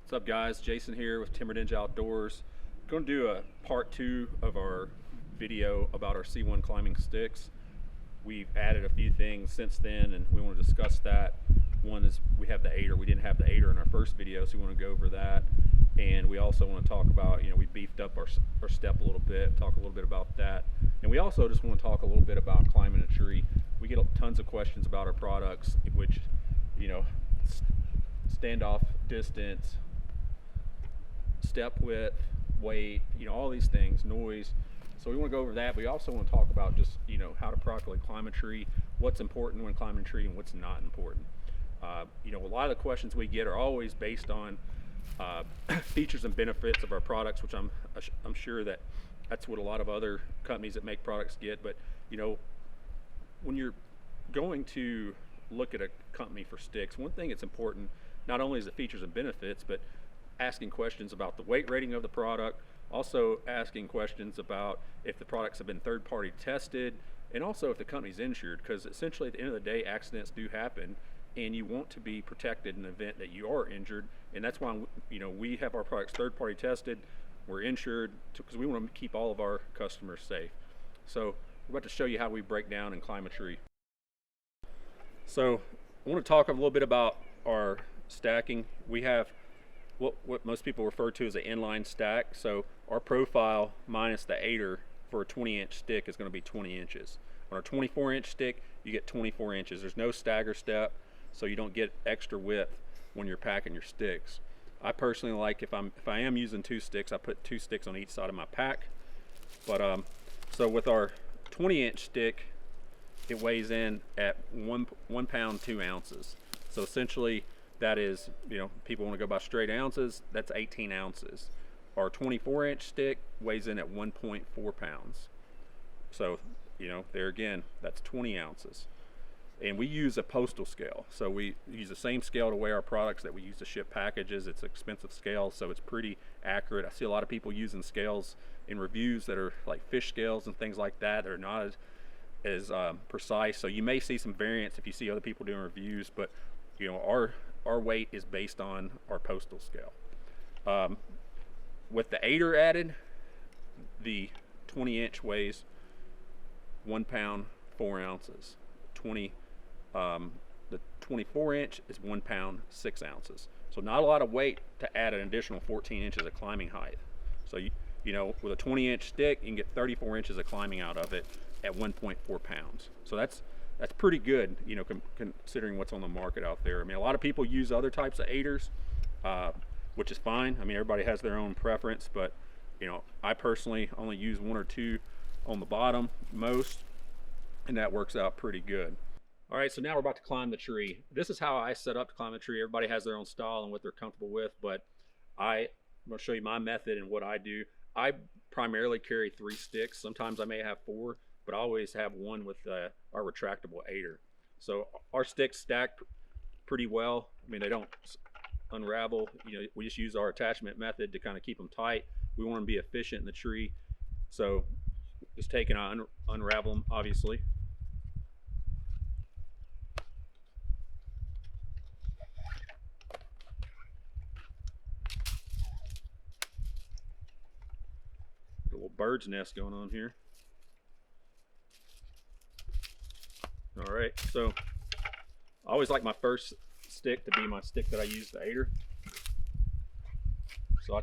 What's up, guys? Jason here with Timber Ninja Outdoors. Going to do a part 2 of our video about our C1 climbing sticks. We've added a few things since then and we want to discuss that. One is we have the aider. We didn't have the aider in our first video, so we want to go over that. And we also want to talk about, we beefed up our step a little bit, talk a little bit about that. And we also just want to talk a little bit about climbing a tree. We get tons of questions about our products, which, standoff distance, step width, weight, all these things, noise. So we want to go over that. But we also want to talk about just, how to properly climb a tree, what's important when climbing a tree and what's not important. A lot of the questions we get are always based on features and benefits of our products, which I'm sure that's what a lot of other companies that make products get. But, when you're going to look at a company for sticks, one thing that's important, not only is the features and benefits, but asking questions about the weight rating of the product, also asking questions about if the products have been third-party tested, and also if the company's insured, because essentially at the end of the day, accidents do happen, and you want to be protected in the event that you are injured. And that's why we have our products third-party tested, we're insured, because we want to keep all of our customers safe. So we're about to show you how we break down and climb a tree. So I want to talk a little bit about our stacking. We have what most people refer to as an inline stack. So our profile minus the aider for a 20-inch stick is going to be 20 inches. On a 24-inch stick, you get 24 inches. There's no stagger step, so you don't get extra width when you're packing your sticks. I personally like, if I am using 2 sticks, I put 2 sticks on each side of my pack. But so with our 20-inch stick, it weighs in at 1 pound 2 ounces. So essentially that is, people want to go by straight ounces, that's 18 ounces. Our 24-inch stick weighs in at 1.4 pounds. So, there again, that's 20 ounces. And we use a postal scale. So we use the same scale to weigh our products that we use to ship packages. It's an expensive scale, so it's pretty accurate. I see a lot of people using scales in reviews that are like fish scales and things like that. They're not as precise. So you may see some variance if you see other people doing reviews, but our weight is based on our postal scale. With the aider added, the 20-inch weighs 1 pound 4 ounces. The 24-inch is 1 pound 6 ounces. So not a lot of weight to add an additional 14 inches of climbing height. So with a 20-inch stick, you can get 34 inches of climbing out of it at 1.4 pounds. So that's pretty good, considering what's on the market out there. I mean, a lot of people use other types of aiders, which is fine. I mean, everybody has their own preference, but I personally only use 1 or 2 on the bottom most, and that works out pretty good. All right, so now we're about to climb the tree. This is how I set up to climb a tree. Everybody has their own style and what they're comfortable with, but I'm going to show you my method and what I do. I primarily carry 3 sticks. Sometimes I may have 4, but I always have 1 with our retractable aider. So our sticks stack pretty well. I mean, they don't unravel. We just use our attachment method to kind of keep them tight. We want them to be efficient in the tree. So just take and unravel them, obviously. A little bird's nest going on here. All right, so I always like my first stick to be my stick that I use the aider. So I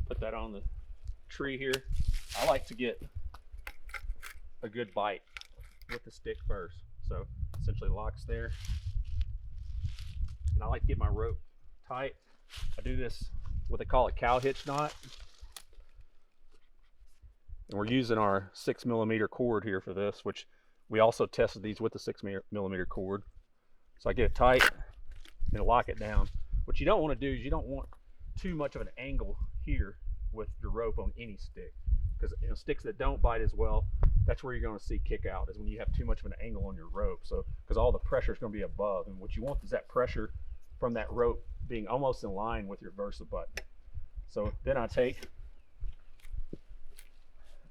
put that on the tree here. I like to get a good bite with the stick first. So essentially locks there. And I like to get my rope tight. I do this what they call a cow hitch knot. And we're using our 6mm cord here for this, which we also tested these with the 6mm cord. So I get it tight and lock it down. What you don't want to do is you don't want too much of an angle here with your rope on any stick, because sticks that don't bite as well, that's where you're going to see kick out, is when you have too much of an angle on your rope. So because all the pressure is going to be above, and what you want is that pressure from that rope being almost in line with your Versa button. So then I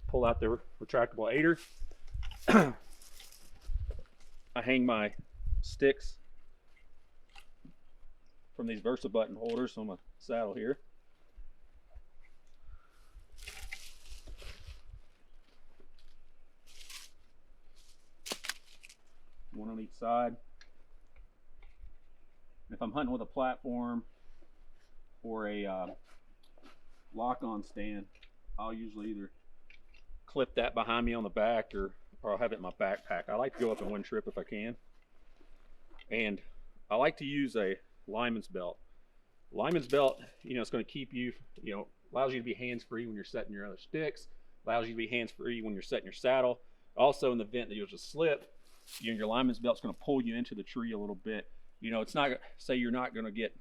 pull out the retractable aider. I hang my sticks from these Versa button holders on my saddle here. One on each side. If I'm hunting with a platform or a lock-on stand, I'll usually either clip that behind me on the back or I'll have it in my backpack. I like to go up in one trip if I can. And I like to use a lineman's belt. Lineman's belt, it's going to keep you, allows you to be hands-free when you're setting your other sticks, allows you to be hands-free when you're setting your saddle. Also, in the event that you'll just slip, your lineman's belt's going to pull you into the tree a little bit. It's not, say you're not going to get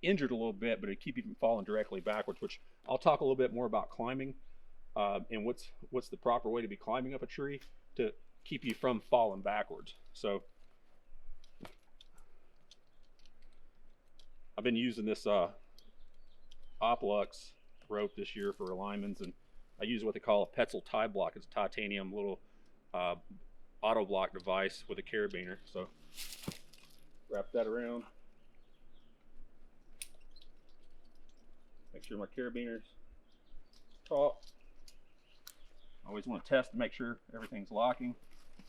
injured a little bit, but it'll keep you from falling directly backwards, which I'll talk a little bit more about climbing and what's the proper way to be climbing up a tree to keep you from falling backwards. So I've been using this Oplux rope this year for alignments, and I use what they call a Petzl tie block. It's a titanium little auto block device with a carabiner. So wrap that around. Make sure my carabiner's taut. I always want to test to make sure everything's locking.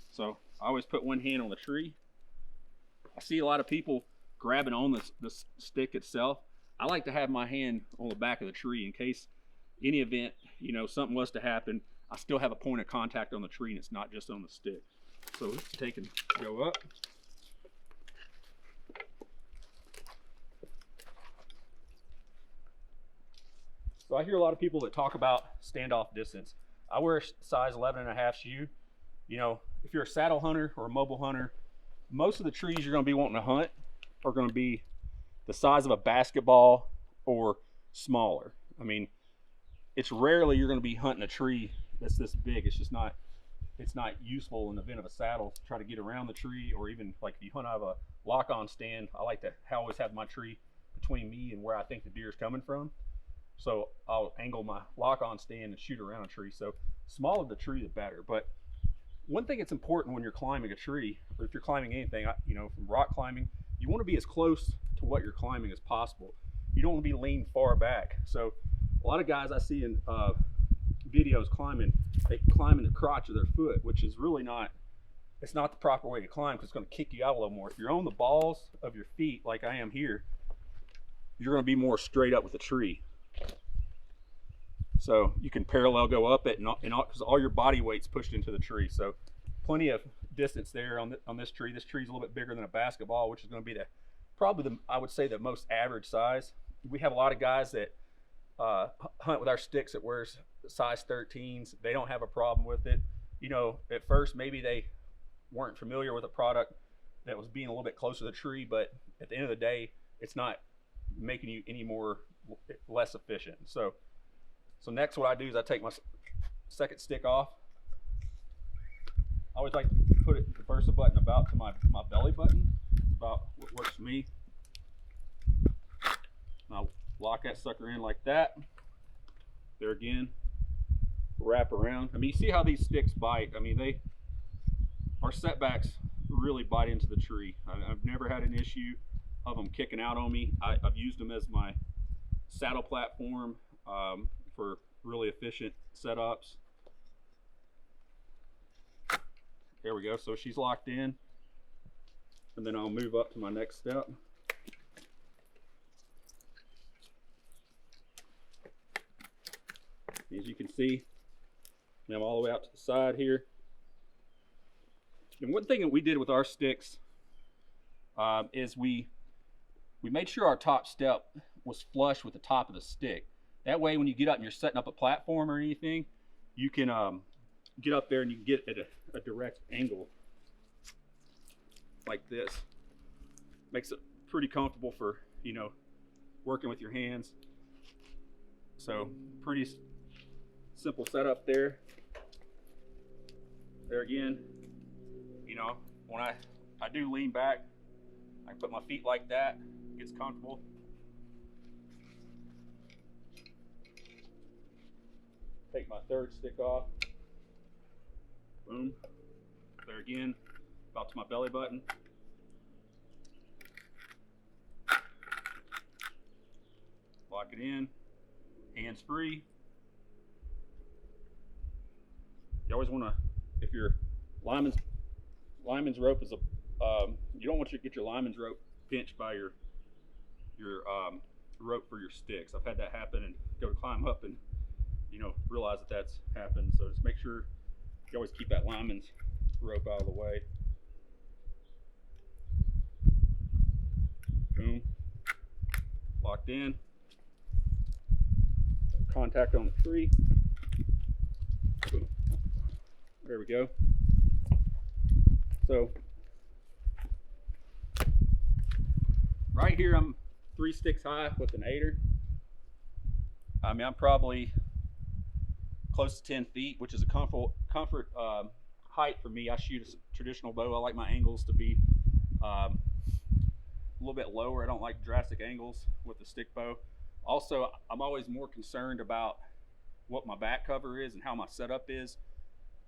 So I always put one hand on the tree. I see a lot of people grabbing on the stick itself. I like to have my hand on the back of the tree in case any event, something was to happen, I still have a point of contact on the tree and it's not just on the stick. So let's take and go up. So I hear a lot of people that talk about standoff distance. I wear a size 11.5 shoe. If you're a saddle hunter or a mobile hunter, most of the trees you're going to be wanting to hunt are going to be the size of a basketball or smaller. I mean, it's rarely you're going to be hunting a tree that's this big. It's not useful in the event of a saddle to try to get around the tree, or even like if you hunt out of a lock-on stand, I like to always have my tree between me and where I think the deer is coming from. So I'll angle my lock-on stand and shoot around a tree. So smaller the tree, the better. But one thing that's important when you're climbing a tree, or if you're climbing anything, from rock climbing, you want to be as close to what you're climbing as possible. You don't want to be leaned far back. So a lot of guys I see in videos climbing, they climb in the crotch of their foot, which is really it's not the proper way to climb, because it's going to kick you out a little more. If you're on the balls of your feet, like I am here, you're going to be more straight up with the tree. So you can parallel go up it, because all your body weight's pushed into the tree. So plenty of distance there on this tree. This tree's a little bit bigger than a basketball, which is going to be I would say the most average size. We have a lot of guys that hunt with our sticks that wears size 13s. They don't have a problem with it. At first maybe they weren't familiar with a product that was being a little bit closer to the tree, but at the end of the day, it's not making you any less efficient. So next what I do is I take my second stick off. I always like to put the Versa button about to my belly button. It's about what works for me. And I'll lock that sucker in like that. There again, wrap around. I mean, you see how these sticks bite. I mean, our setbacks really bite into the tree. I've never had an issue of them kicking out on me. I've used them as my saddle platform for really efficient setups. There we go. So she's locked in, and then I'll move up to my next step. As you can see, I'm all the way out to the side here. And one thing that we did with our sticks is we made sure our top step was flush with the top of the stick. That way, when you get up and you're setting up a platform or anything, you can get up there and you can get at a direct angle like this. Makes it pretty comfortable for, working with your hands. So pretty simple setup there. There again, when I do lean back, I put my feet like that, it gets comfortable. Take my third stick off. Boom. There again, about to my belly button. it in, hands free. You always want to, if your lineman's rope is a, you don't want to get your lineman's rope pinched by your rope for your sticks. I've had that happen and go to climb up and realize that that's happened. So just make sure you always keep that lineman's rope out of the way. Boom, locked in. Contact on the tree. Boom. There we go. So right here I'm 3 sticks high with an 8er. I mean, I'm probably close to 10 feet, which is a comfort height for me. I shoot a traditional bow. I like my angles to be a little bit lower. I don't like drastic angles with the stick bow. Also, I'm always more concerned about what my back cover is and how my setup is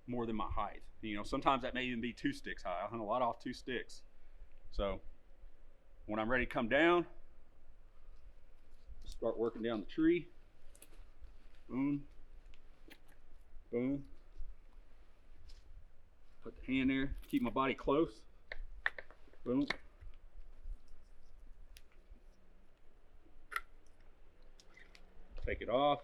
more than my height. Sometimes that may even be 2 sticks high. I hunt a lot off 2 sticks. So when I'm ready to come down, start working down the tree. Boom, boom. Put the hand there, keep my body close. Boom. Take it off.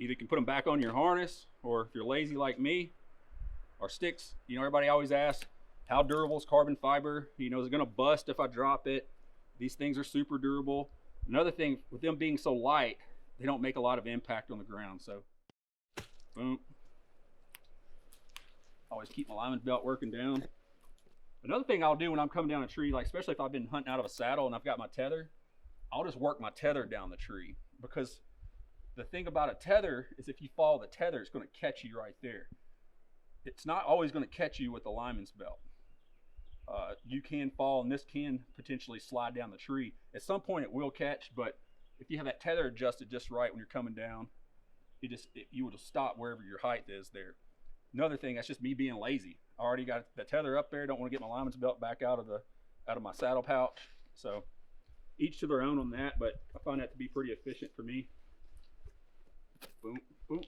Either you can put them back on your harness, or if you're lazy like me, our sticks, everybody always asks, how durable is carbon fiber? Is it gonna bust if I drop it? These things are super durable. Another thing, with them being so light, they don't make a lot of impact on the ground. So, boom. Always keep my lineman's belt working down. Another thing I'll do when I'm coming down a tree, like especially if I've been hunting out of a saddle and I've got my tether, I'll just work my tether down the tree, because the thing about a tether is if you follow the tether, it's going to catch you right there. It's not always going to catch you with the lineman's belt. You can fall, and this can potentially slide down the tree. At some point it will catch, but if you have that tether adjusted just right when you're coming down, you will just stop wherever your height is there. Another thing, that's just me being lazy. I already got the tether up there. Don't want to get my lineman's belt back out of my saddle pouch. So each to their own on that, but I find that to be pretty efficient for me. Boom, boom.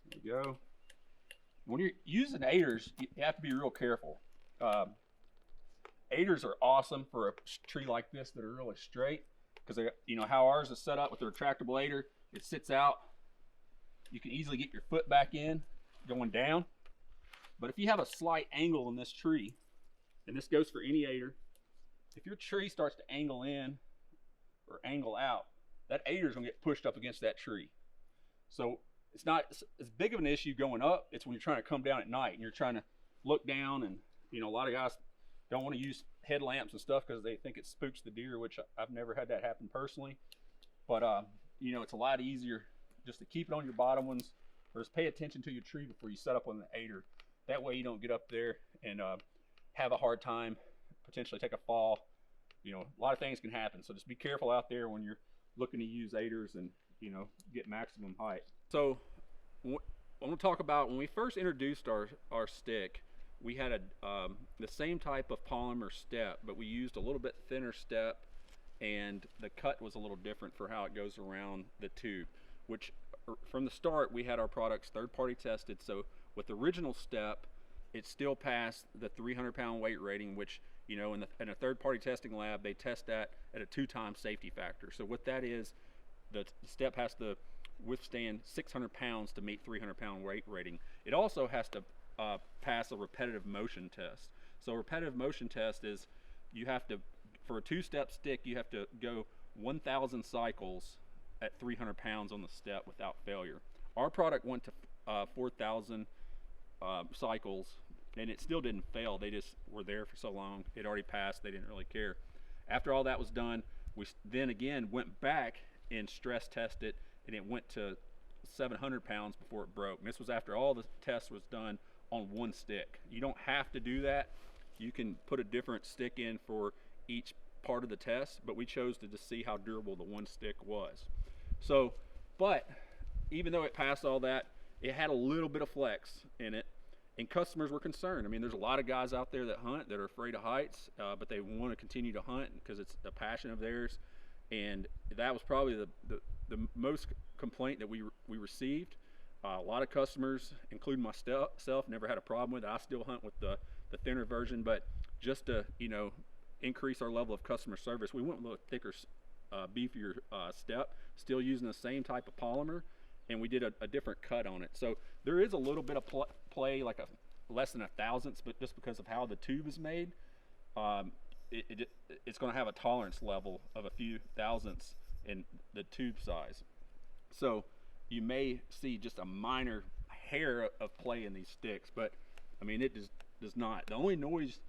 There we go. When you're using 8ers, you have to be real careful. 8ers are awesome for a tree like this that are really straight, because how ours is set up with the retractable 8er, it sits out. You can easily get your foot back in going down. But if you have a slight angle in this tree, and this goes for any 8er, if your tree starts to angle in or angle out, that 8er is going to get pushed up against that tree. So it's not as big of an issue going up. It's when you're trying to come down at night and you're trying to look down, and a lot of guys don't want to use headlamps and stuff because they think it spooks the deer, which I've never had that happen personally. But it's a lot easier just to keep it on your bottom ones, or just pay attention to your tree before you set up on the 8er. That way you don't get up there and have a hard time, potentially take a fall. A lot of things can happen. So just be careful out there when you're looking to use 8ers and get maximum height. So I want to talk about when we first introduced our stick. We had the same type of polymer step, but we used a little bit thinner step, and the cut was a little different for how it goes around the tube, which from the start we had our products third-party tested. So with the original step, it still passed the 300-pound weight rating, which in a third-party testing lab, they test that at a 2-time safety factor. So what that is, the step has to withstand 600 pounds to meet 300-pound weight rating. It also has to pass a repetitive motion test. So a repetitive motion test is, you have to, for a 2-step stick, you have to go 1,000 cycles at 300 pounds on the step without failure. Our product went to 4,000 cycles, and it still didn't fail. They just were there for so long. It already passed. They didn't really care. After all that was done, we then again went back and stress tested, and it went to 700 pounds before it broke. And this was after all the tests was done on one stick. You don't have to do that. You can put a different stick in for each part of the test, but we chose to just see how durable the one stick was. So, but even though it passed all that, it had a little bit of flex in it, and customers were concerned. I mean, there's a lot of guys out there that hunt that are afraid of heights, but they want to continue to hunt because it's a passion of theirs. And that was probably the most complaint that we received. A lot of customers, including myself, never had a problem with it. I still hunt with the thinner version, but just to, you know, increase our level of customer service, we went with a thicker, beefier step, still using the same type of polymer, and we did a different cut on it. So there is a little bit of play, like a less than a thousandths, but just because of how the tube is made, it's going to have a tolerance level of a few thousandths in the tube size. So you may see just a minor hair of play in these sticks, but I mean, it does not. The only noise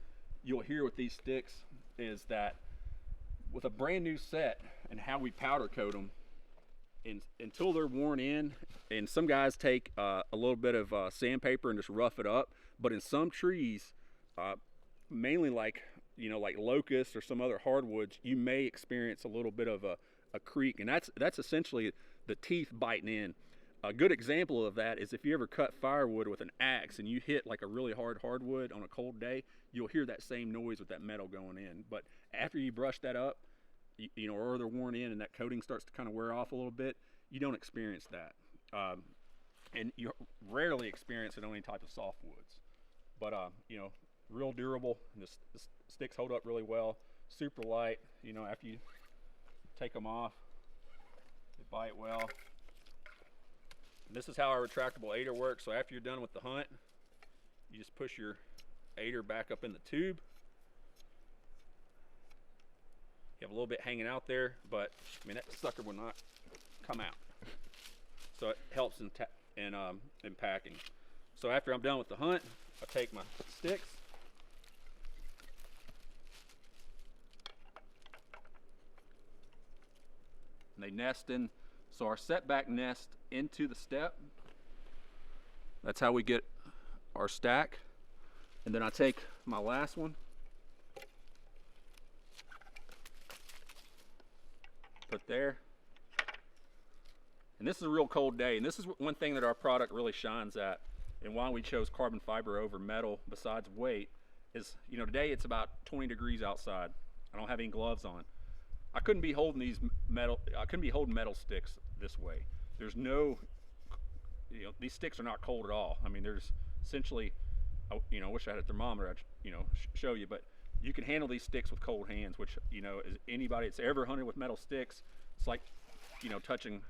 you'll hear with these sticks is that with a brand new set and how we powder coat them, until they're worn in, and some guys take a little bit of sandpaper and just rough it up, but in some trees, mainly like, you know, like locusts or some other hardwoods, you may experience a little bit of a creak, and that's essentially the teeth biting in. A good example of that is if you ever cut firewood with an axe and you hit like a really hard hardwood on a cold day, you'll hear that same noise with that metal going in. But after you brush that up, you know, or they're worn in and that coating starts to kind of wear off a little bit, you don't experience that. And you rarely experience it on any type of softwoods. But, you know, real durable, and the sticks hold up really well, super light. You know, after you take them off, they bite well. And this is how our retractable aider works. So after you're done with the hunt, you just push your aider back up in the tube. You have a little bit hanging out there, but I mean, that sucker will not come out. So it helps in packing. So after I'm done with the hunt, I take my sticks, and they nest in. So our setback nest into the step. That's how we get our stack. And then I take my last one, put there. And this is a real cold day, and this is one thing that our product really shines at, and why we chose carbon fiber over metal besides weight is, you know, today it's about 20 degrees outside. I don't have any gloves on. I couldn't be holding metal sticks this way. There's no, you know, these sticks are not cold at all. I mean, there's essentially, you know, I wish I had a thermometer I'd, you know, show you, but you can handle these sticks with cold hands, which, you know, is anybody that's ever hunted with metal sticks, it's like, you know, touching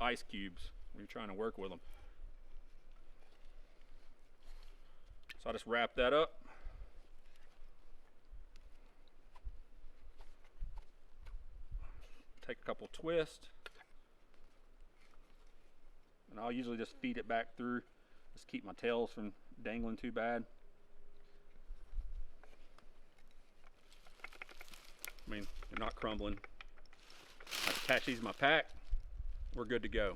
ice cubes when you're trying to work with them. So I just wrap that up. Take a couple twists, and I'll usually just feed it back through, just keep my tails from dangling too bad. I mean, they're not crumbling. I attach these to my pack, we're good to go.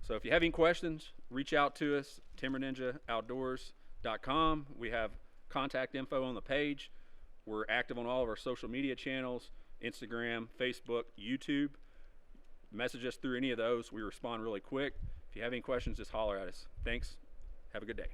So if you have any questions, reach out to us, TimberNinjaOutdoors.com. We have contact info on the page. We're active on all of our social media channels, Instagram, Facebook, YouTube. Message us through any of those. We respond really quick. If you have any questions, just holler at us. Thanks. Have a good day.